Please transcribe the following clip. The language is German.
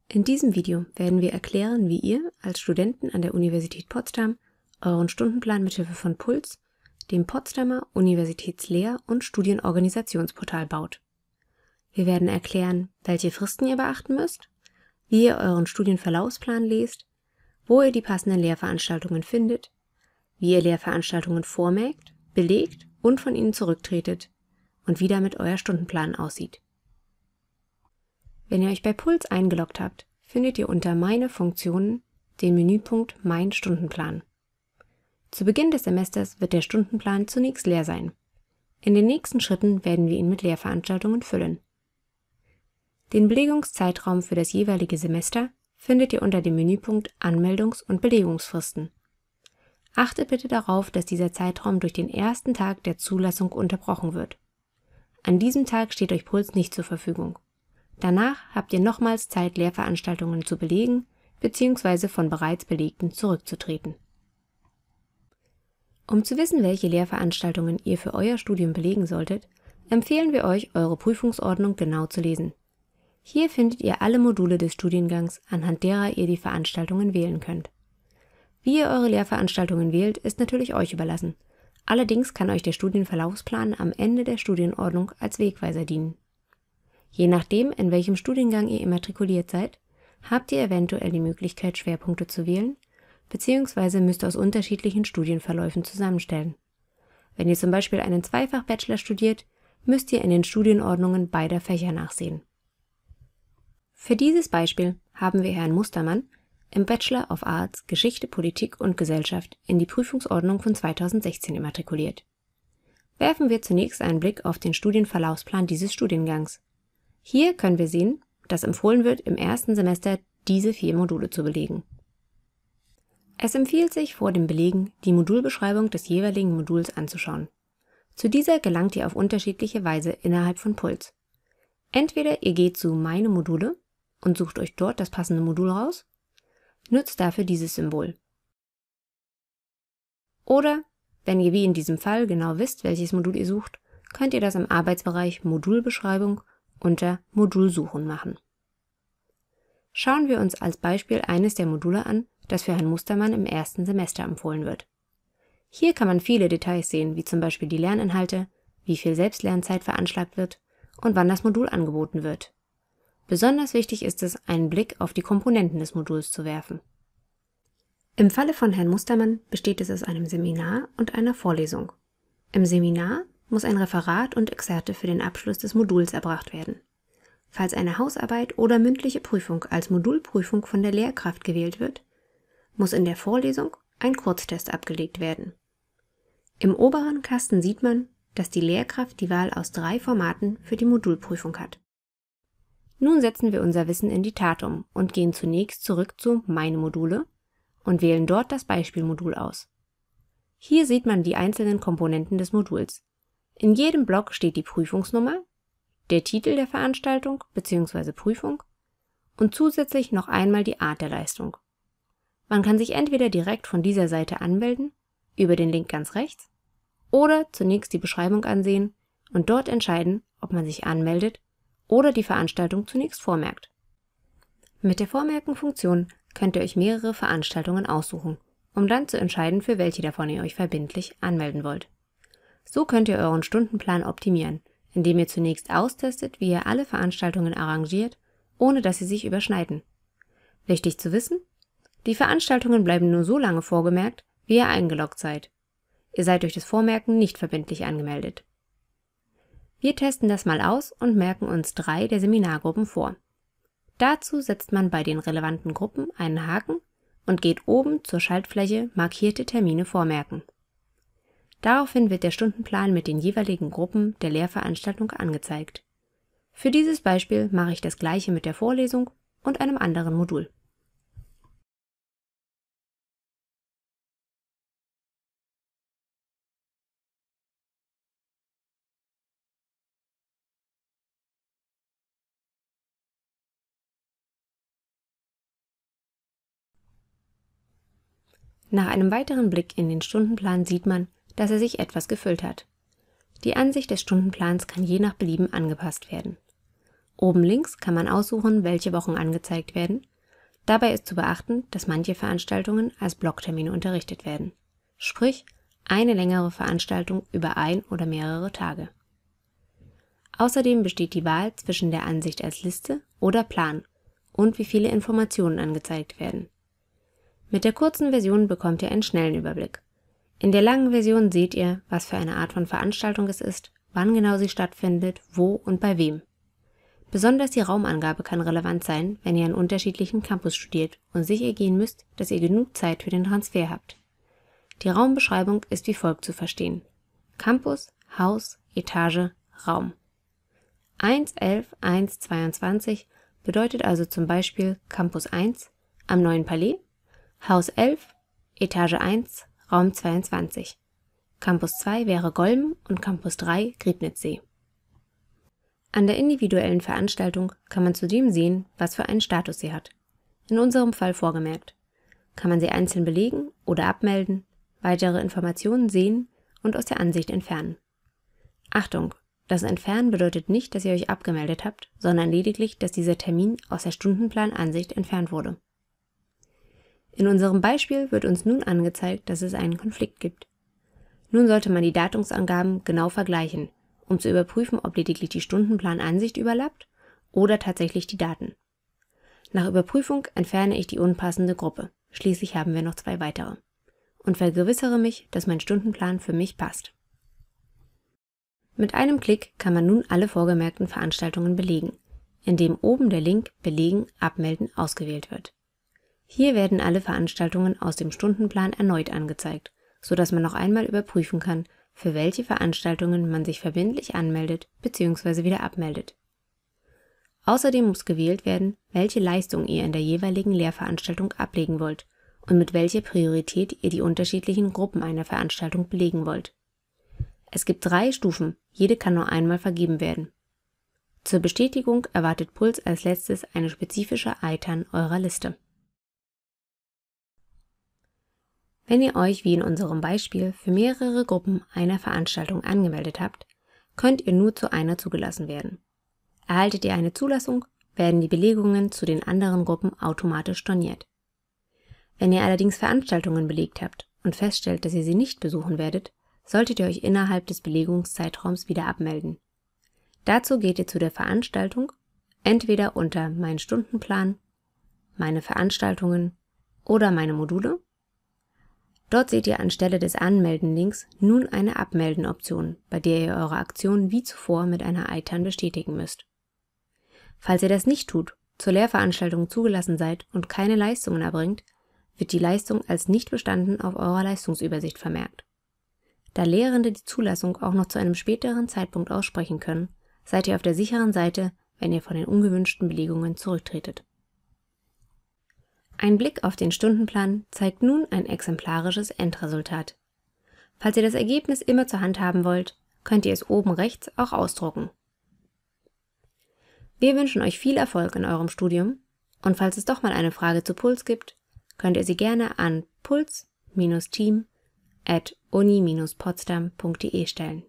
In diesem Video werden wir erklären, wie ihr als Studenten an der Universität Potsdam euren Stundenplan mithilfe von PULS, dem Potsdamer Universitätslehr- und Studienorganisationsportal, baut. Wir werden erklären, welche Fristen ihr beachten müsst, wie ihr euren Studienverlaufsplan lest, wo ihr die passenden Lehrveranstaltungen findet, wie ihr Lehrveranstaltungen vormerkt, belegt und von ihnen zurücktretet und wie damit euer Stundenplan aussieht. Wenn ihr euch bei PULS eingeloggt habt, findet ihr unter Meine Funktionen den Menüpunkt Mein Stundenplan. Zu Beginn des Semesters wird der Stundenplan zunächst leer sein. In den nächsten Schritten werden wir ihn mit Lehrveranstaltungen füllen. Den Belegungszeitraum für das jeweilige Semester findet ihr unter dem Menüpunkt Anmeldungs- und Belegungsfristen. Achtet bitte darauf, dass dieser Zeitraum durch den ersten Tag der Zulassung unterbrochen wird. An diesem Tag steht euch PULS nicht zur Verfügung. Danach habt ihr nochmals Zeit, Lehrveranstaltungen zu belegen bzw. von bereits belegten zurückzutreten. Um zu wissen, welche Lehrveranstaltungen ihr für euer Studium belegen solltet, empfehlen wir euch, eure Prüfungsordnung genau zu lesen. Hier findet ihr alle Module des Studiengangs, anhand derer ihr die Veranstaltungen wählen könnt. Wie ihr eure Lehrveranstaltungen wählt, ist natürlich euch überlassen. Allerdings kann euch der Studienverlaufsplan am Ende der Studienordnung als Wegweiser dienen. Je nachdem, in welchem Studiengang ihr immatrikuliert seid, habt ihr eventuell die Möglichkeit, Schwerpunkte zu wählen, bzw. müsst aus unterschiedlichen Studienverläufen zusammenstellen. Wenn ihr zum Beispiel einen Zweifach-Bachelor studiert, müsst ihr in den Studienordnungen beider Fächer nachsehen. Für dieses Beispiel haben wir Herrn Mustermann im Bachelor of Arts Geschichte, Politik und Gesellschaft in die Prüfungsordnung von 2016 immatrikuliert. Werfen wir zunächst einen Blick auf den Studienverlaufsplan dieses Studiengangs. Hier können wir sehen, dass empfohlen wird, im ersten Semester diese 4 Module zu belegen. Es empfiehlt sich, vor dem Belegen die Modulbeschreibung des jeweiligen Moduls anzuschauen. Zu dieser gelangt ihr auf unterschiedliche Weise innerhalb von PULS. Entweder ihr geht zu Meine Module und sucht euch dort das passende Modul raus, nutzt dafür dieses Symbol. Oder, wenn ihr wie in diesem Fall genau wisst, welches Modul ihr sucht, könnt ihr das im Arbeitsbereich Modulbeschreibung unter Modulsuchen machen. Schauen wir uns als Beispiel eines der Module an, das für Herrn Mustermann im ersten Semester empfohlen wird. Hier kann man viele Details sehen, wie zum Beispiel die Lerninhalte, wie viel Selbstlernzeit veranschlagt wird und wann das Modul angeboten wird. Besonders wichtig ist es, einen Blick auf die Komponenten des Moduls zu werfen. Im Falle von Herrn Mustermann besteht es aus einem Seminar und einer Vorlesung. Im Seminar muss ein Referat und Exzerte für den Abschluss des Moduls erbracht werden. Falls eine Hausarbeit oder mündliche Prüfung als Modulprüfung von der Lehrkraft gewählt wird, muss in der Vorlesung ein Kurztest abgelegt werden. Im oberen Kasten sieht man, dass die Lehrkraft die Wahl aus 3 Formaten für die Modulprüfung hat. Nun setzen wir unser Wissen in die Tat um und gehen zunächst zurück zu Meine Module und wählen dort das Beispielmodul aus. Hier sieht man die einzelnen Komponenten des Moduls. In jedem Block steht die Prüfungsnummer, der Titel der Veranstaltung bzw. Prüfung und zusätzlich noch einmal die Art der Leistung. Man kann sich entweder direkt von dieser Seite anmelden, über den Link ganz rechts, oder zunächst die Beschreibung ansehen und dort entscheiden, ob man sich anmeldet oder die Veranstaltung zunächst vormerkt. Mit der Vormerken-Funktion könnt ihr euch mehrere Veranstaltungen aussuchen, um dann zu entscheiden, für welche davon ihr euch verbindlich anmelden wollt. So könnt ihr euren Stundenplan optimieren, indem ihr zunächst austestet, wie ihr alle Veranstaltungen arrangiert, ohne dass sie sich überschneiden. Wichtig zu wissen: Die Veranstaltungen bleiben nur so lange vorgemerkt, wie ihr eingeloggt seid. Ihr seid durch das Vormerken nicht verbindlich angemeldet. Wir testen das mal aus und merken uns 3 der Seminargruppen vor. Dazu setzt man bei den relevanten Gruppen einen Haken und geht oben zur Schaltfläche Markierte Termine vormerken. Daraufhin wird der Stundenplan mit den jeweiligen Gruppen der Lehrveranstaltung angezeigt. Für dieses Beispiel mache ich das gleiche mit der Vorlesung und einem anderen Modul. Nach einem weiteren Blick in den Stundenplan sieht man, dass er sich etwas gefüllt hat. Die Ansicht des Stundenplans kann je nach Belieben angepasst werden. Oben links kann man aussuchen, welche Wochen angezeigt werden. Dabei ist zu beachten, dass manche Veranstaltungen als Blocktermine unterrichtet werden. Sprich, eine längere Veranstaltung über ein oder mehrere Tage. Außerdem besteht die Wahl zwischen der Ansicht als Liste oder Plan und wie viele Informationen angezeigt werden. Mit der kurzen Version bekommt ihr einen schnellen Überblick. In der langen Version seht ihr, was für eine Art von Veranstaltung es ist, wann genau sie stattfindet, wo und bei wem. Besonders die Raumangabe kann relevant sein, wenn ihr an unterschiedlichen Campus studiert und sicher gehen müsst, dass ihr genug Zeit für den Transfer habt. Die Raumbeschreibung ist wie folgt zu verstehen: Campus, Haus, Etage, Raum. 1.11.1.22 bedeutet also zum Beispiel Campus 1 am Neuen Palais, Haus 11, Etage 1, Raum 22. Campus 2 wäre Golm und Campus 3 Griebnitzsee. An der individuellen Veranstaltung kann man zudem sehen, was für einen Status sie hat. In unserem Fall vorgemerkt. Kann man sie einzeln belegen oder abmelden, weitere Informationen sehen und aus der Ansicht entfernen. Achtung! Das Entfernen bedeutet nicht, dass ihr euch abgemeldet habt, sondern lediglich, dass dieser Termin aus der Stundenplanansicht entfernt wurde. In unserem Beispiel wird uns nun angezeigt, dass es einen Konflikt gibt. Nun sollte man die Datumsangaben genau vergleichen, um zu überprüfen, ob lediglich die Stundenplanansicht überlappt oder tatsächlich die Daten. Nach Überprüfung entferne ich die unpassende Gruppe, schließlich haben wir noch 2 weitere, und vergewissere mich, dass mein Stundenplan für mich passt. Mit einem Klick kann man nun alle vorgemerkten Veranstaltungen belegen, indem oben der Link Belegen, Abmelden ausgewählt wird. Hier werden alle Veranstaltungen aus dem Stundenplan erneut angezeigt, sodass man noch einmal überprüfen kann, für welche Veranstaltungen man sich verbindlich anmeldet bzw. wieder abmeldet. Außerdem muss gewählt werden, welche Leistung ihr in der jeweiligen Lehrveranstaltung ablegen wollt und mit welcher Priorität ihr die unterschiedlichen Gruppen einer Veranstaltung belegen wollt. Es gibt 3 Stufen, jede kann nur einmal vergeben werden. Zur Bestätigung erwartet Puls als letztes eine spezifische ITAN eurer Liste. Wenn ihr euch wie in unserem Beispiel für mehrere Gruppen einer Veranstaltung angemeldet habt, könnt ihr nur zu einer zugelassen werden. Erhaltet ihr eine Zulassung, werden die Belegungen zu den anderen Gruppen automatisch storniert. Wenn ihr allerdings Veranstaltungen belegt habt und feststellt, dass ihr sie nicht besuchen werdet, solltet ihr euch innerhalb des Belegungszeitraums wieder abmelden. Dazu geht ihr zu der Veranstaltung, entweder unter Mein Stundenplan, Meine Veranstaltungen oder Meine Module. Dort seht ihr anstelle des Anmelden-Links nun eine Abmelden-Option, bei der ihr eure Aktion wie zuvor mit einer ITAN bestätigen müsst. Falls ihr das nicht tut, zur Lehrveranstaltung zugelassen seid und keine Leistungen erbringt, wird die Leistung als nicht bestanden auf eurer Leistungsübersicht vermerkt. Da Lehrende die Zulassung auch noch zu einem späteren Zeitpunkt aussprechen können, seid ihr auf der sicheren Seite, wenn ihr von den ungewünschten Belegungen zurücktretet. Ein Blick auf den Stundenplan zeigt nun ein exemplarisches Endresultat. Falls ihr das Ergebnis immer zur Hand haben wollt, könnt ihr es oben rechts auch ausdrucken. Wir wünschen euch viel Erfolg in eurem Studium und falls es doch mal eine Frage zu Puls gibt, könnt ihr sie gerne an puls-team@uni-potsdam.de stellen.